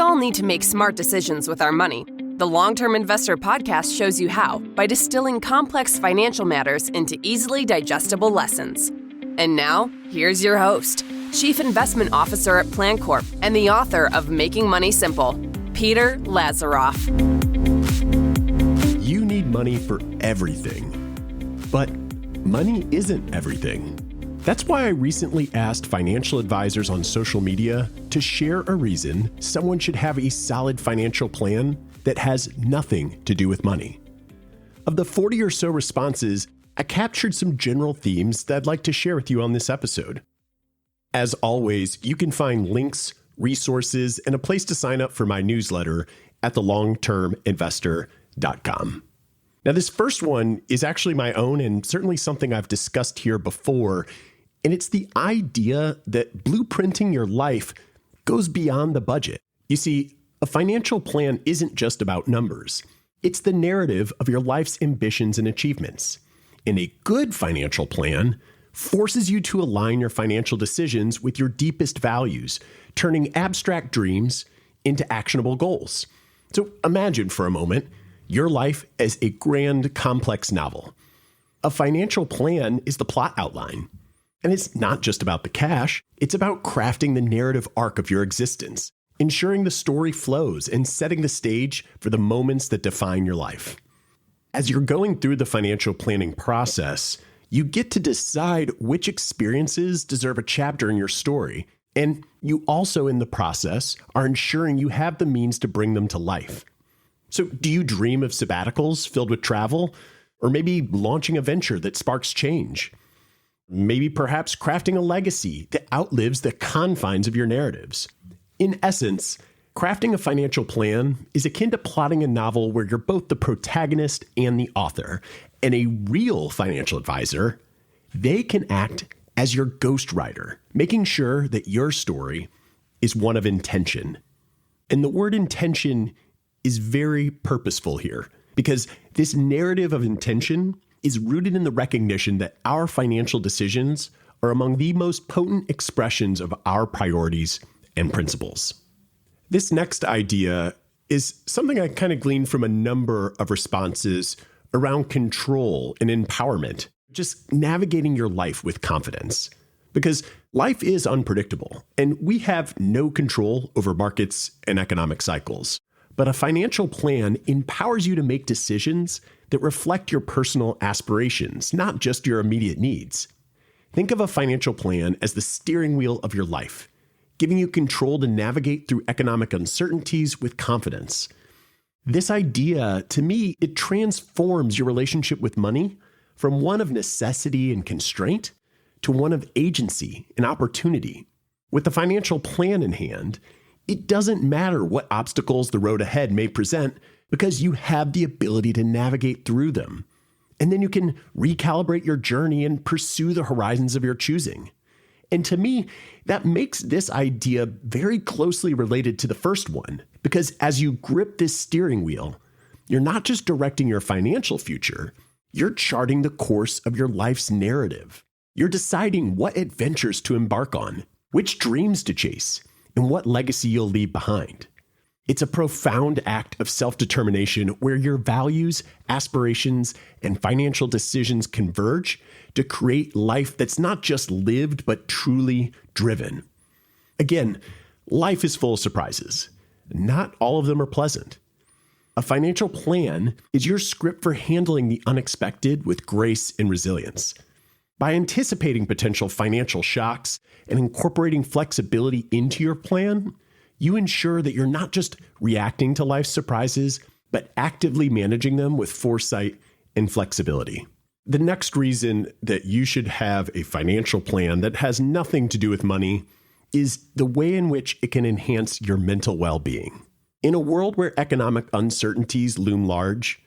all need to make smart decisions with our money. The Long-Term Investor Podcast shows you how by distilling complex financial matters into easily digestible lessons. And now, here's your host, Chief Investment Officer at PlanCorp and the author of Making Money Simple, Peter Lazaroff. You need money for everything, but money isn't everything. That's why I recently asked financial advisors on social media to share a reason someone should have a solid financial plan that has nothing to do with money. Of the 40 or so responses, I captured some general themes that I'd like to share with you on this episode. As always, you can find links, resources, and a place to sign up for my newsletter at thelongterminvestor.com. Now, this first one is actually my own and certainly something I've discussed here before, and it's the idea that blueprinting your life goes beyond the budget. You see, a financial plan isn't just about numbers. It's the narrative of your life's ambitions and achievements. And a good financial plan forces you to align your financial decisions with your deepest values, turning abstract dreams into actionable goals. So imagine for a moment your life as a grand, complex novel. A financial plan is the plot outline. And it's not just about the cash, it's about crafting the narrative arc of your existence, ensuring the story flows and setting the stage for the moments that define your life. As you're going through the financial planning process, you get to decide which experiences deserve a chapter in your story, and you also, in the process, are ensuring you have the means to bring them to life. So do you dream of sabbaticals filled with travel? Or maybe launching a venture that sparks change? Maybe perhaps crafting a legacy that outlives the confines of your narratives. In essence, crafting a financial plan is akin to plotting a novel where you're both the protagonist and the author. And a real financial advisor, they can act as your ghostwriter, making sure that your story is one of intention. And the word intention is very purposeful here, because this narrative of intention is rooted in the recognition that our financial decisions are among the most potent expressions of our priorities and principles. This next idea is something I kind of gleaned from a number of responses around control and empowerment, just navigating your life with confidence. Because life is unpredictable, and we have no control over markets and economic cycles. But a financial plan empowers you to make decisions that reflect your personal aspirations, not just your immediate needs. Think of a financial plan as the steering wheel of your life, giving you control to navigate through economic uncertainties with confidence. This idea, to me, it transforms your relationship with money from one of necessity and constraint to one of agency and opportunity. With the financial plan in hand, it doesn't matter what obstacles the road ahead may present because you have the ability to navigate through them. And then you can recalibrate your journey and pursue the horizons of your choosing. And to me, that makes this idea very closely related to the first one, because as you grip this steering wheel, you're not just directing your financial future, you're charting the course of your life's narrative. You're deciding what adventures to embark on, which dreams to chase, and what legacy you'll leave behind. It's a profound act of self-determination where your values, aspirations, and financial decisions converge to create life that's not just lived, but truly driven. Again, life is full of surprises. Not all of them are pleasant. A financial plan is your script for handling the unexpected with grace and resilience. By anticipating potential financial shocks and incorporating flexibility into your plan, you ensure that you're not just reacting to life's surprises, but actively managing them with foresight and flexibility. The next reason that you should have a financial plan that has nothing to do with money is the way in which it can enhance your mental well-being. In a world where economic uncertainties loom large,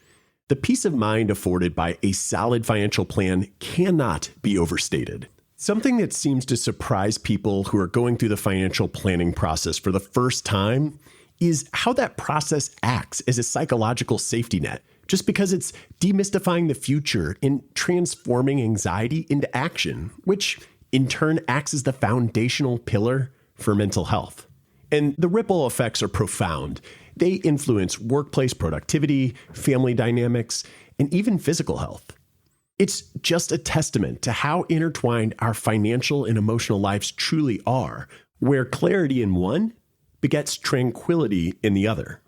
the peace of mind afforded by a solid financial plan cannot be overstated. Something that seems to surprise people who are going through the financial planning process for the first time is how that process acts as a psychological safety net, just because it's demystifying the future and transforming anxiety into action, which in turn acts as the foundational pillar for mental health. And the ripple effects are profound. They influence workplace productivity, family dynamics, and even physical health. It's just a testament to how intertwined our financial and emotional lives truly are, where clarity in one begets tranquility in the other.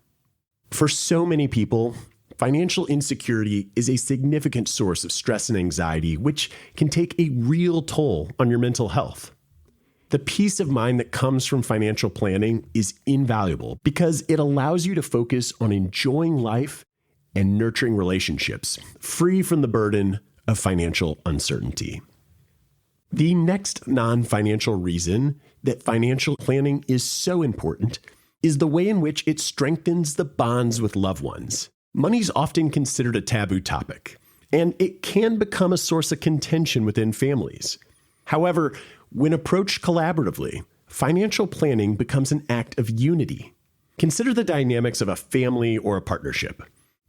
For so many people, financial insecurity is a significant source of stress and anxiety, which can take a real toll on your mental health. The peace of mind that comes from financial planning is invaluable because it allows you to focus on enjoying life and nurturing relationships, free from the burden of financial uncertainty. The next non-financial reason that financial planning is so important is the way in which it strengthens the bonds with loved ones. Money's often considered a taboo topic, and it can become a source of contention within families. However, when approached collaboratively, financial planning becomes an act of unity. Consider the dynamics of a family or a partnership.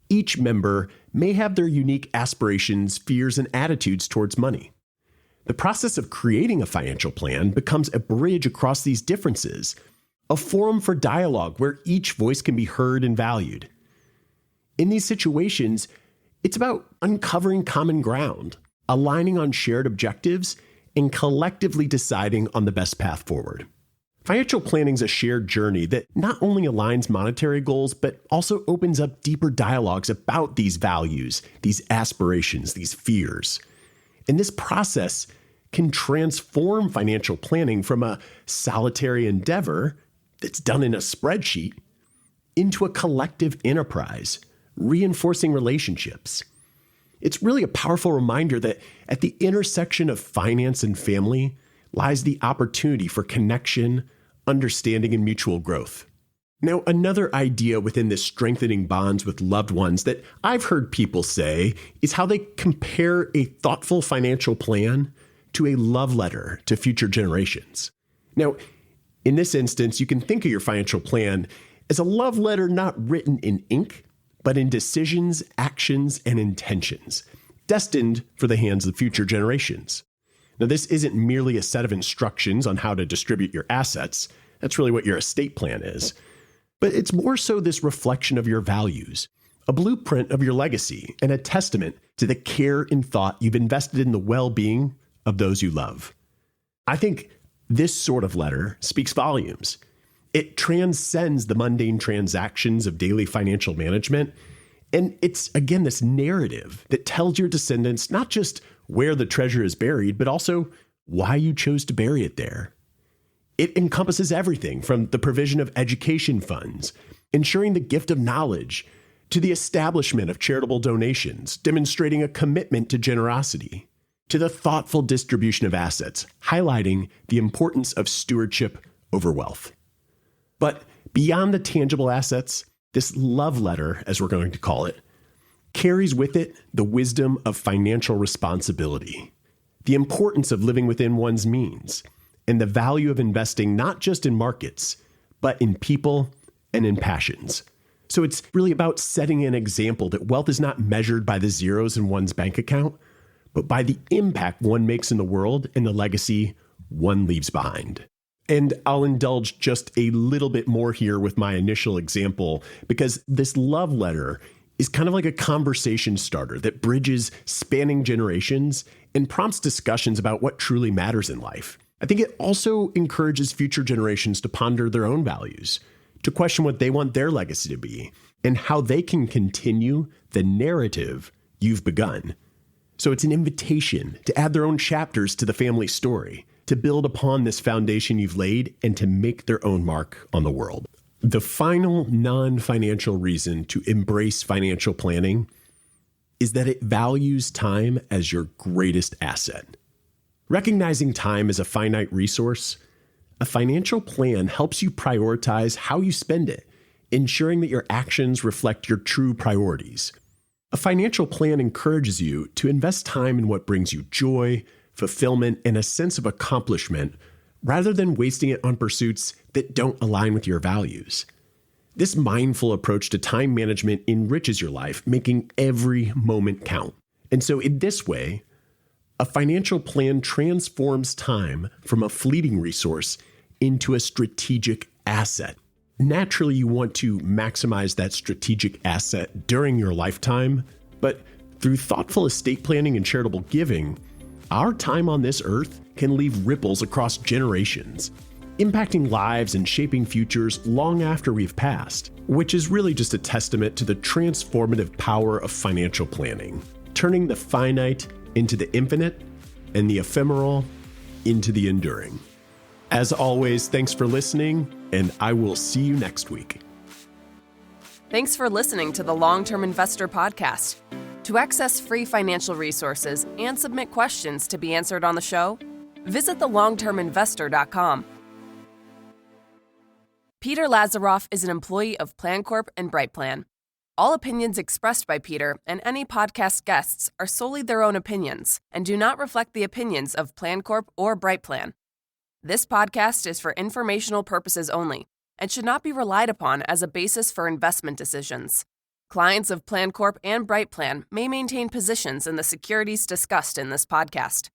Each member may have their unique aspirations, fears, and attitudes towards money. The process of creating a financial plan becomes a bridge across these differences, a forum for dialogue where each voice can be heard and valued. In these situations, it's about uncovering common ground, aligning on shared objectives, and collectively deciding on the best path forward. Financial planning is a shared journey that not only aligns monetary goals, but also opens up deeper dialogues about these values, these aspirations, these fears. And this process can transform financial planning from a solitary endeavor that's done in a spreadsheet into a collective enterprise, reinforcing relationships. It's really a powerful reminder that at the intersection of finance and family lies the opportunity for connection, understanding, and mutual growth. Now, another idea within this strengthening bonds with loved ones that I've heard people say is how they compare a thoughtful financial plan to a love letter to future generations. Now, in this instance, you can think of your financial plan as a love letter not written in ink, but in decisions, actions, and intentions, destined for the hands of future generations. Now, this isn't merely a set of instructions on how to distribute your assets. That's really what your estate plan is. But it's more so this reflection of your values, a blueprint of your legacy, and a testament to the care and thought you've invested in the well-being of those you love. I think this sort of letter speaks volumes. It transcends the mundane transactions of daily financial management. And it's, again, this narrative that tells your descendants not just where the treasure is buried, but also why you chose to bury it there. It encompasses everything from the provision of education funds, ensuring the gift of knowledge, to the establishment of charitable donations, demonstrating a commitment to generosity, to the thoughtful distribution of assets, highlighting the importance of stewardship over wealth. But beyond the tangible assets, this love letter, as we're going to call it, carries with it the wisdom of financial responsibility, the importance of living within one's means, and the value of investing not just in markets, but in people and in passions. So it's really about setting an example that wealth is not measured by the zeros in one's bank account, but by the impact one makes in the world and the legacy one leaves behind. And I'll indulge just a little bit more here with my initial example, because this love letter is kind of like a conversation starter that bridges spanning generations and prompts discussions about what truly matters in life. I think it also encourages future generations to ponder their own values, to question what they want their legacy to be, and how they can continue the narrative you've begun. So it's an invitation to add their own chapters to the family story, to build upon this foundation you've laid, and to make their own mark on the world. The final non-financial reason to embrace financial planning is that it values time as your greatest asset. Recognizing time as a finite resource, a financial plan helps you prioritize how you spend it, ensuring that your actions reflect your true priorities. A financial plan encourages you to invest time in what brings you joy, fulfillment, and a sense of accomplishment, rather than wasting it on pursuits that don't align with your values. This mindful approach to time management enriches your life, making every moment count. And so in this way, a financial plan transforms time from a fleeting resource into a strategic asset. Naturally, you want to maximize that strategic asset during your lifetime, but through thoughtful estate planning and charitable giving, our time on this earth can leave ripples across generations, impacting lives and shaping futures long after we've passed, which is really just a testament to the transformative power of financial planning, turning the finite into the infinite and the ephemeral into the enduring. As always, thanks for listening, and I will see you next week. Thanks for listening to the Long-Term Investor Podcast. To access free financial resources and submit questions to be answered on the show, visit thelongterminvestor.com. Peter Lazaroff is an employee of PlanCorp and BrightPlan. All opinions expressed by Peter and any podcast guests are solely their own opinions and do not reflect the opinions of PlanCorp or BrightPlan. This podcast is for informational purposes only and should not be relied upon as a basis for investment decisions. Clients of PlanCorp and BrightPlan may maintain positions in the securities discussed in this podcast.